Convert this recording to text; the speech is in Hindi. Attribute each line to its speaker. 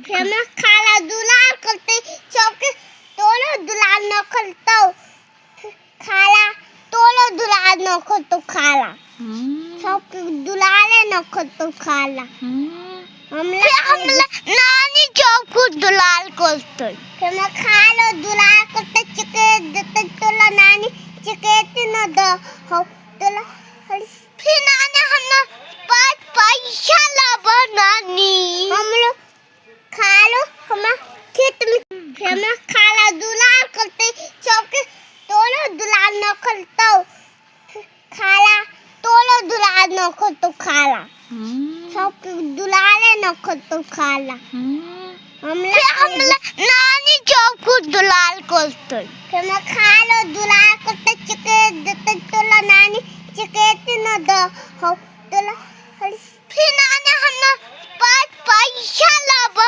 Speaker 1: मैं खाला दुलार करते सबके तोलो दुलार न करता खाला तोलो दुलार न करतो खाला सबके दुलारे न करतो खाला हमला नानी सबको दुलार करतो मैं खालो दुलार करते चिके देते तोला नानी चिके न दो हो तोला फिर नानी हमने पैसा लाबो नानी हम लोग खालो हम खेत में हम खाला दुलार करते सबके तोलो दुलार न करता खाला तोलो दुलार न करतो खाला सबके दुलारे न करतो खाला हमला नानी सबको दुलार करतो मैं खालो दुलार करते चिके देते तोला नानी चिके न दो हो तोला फिर नानी हमने पैसा लाबो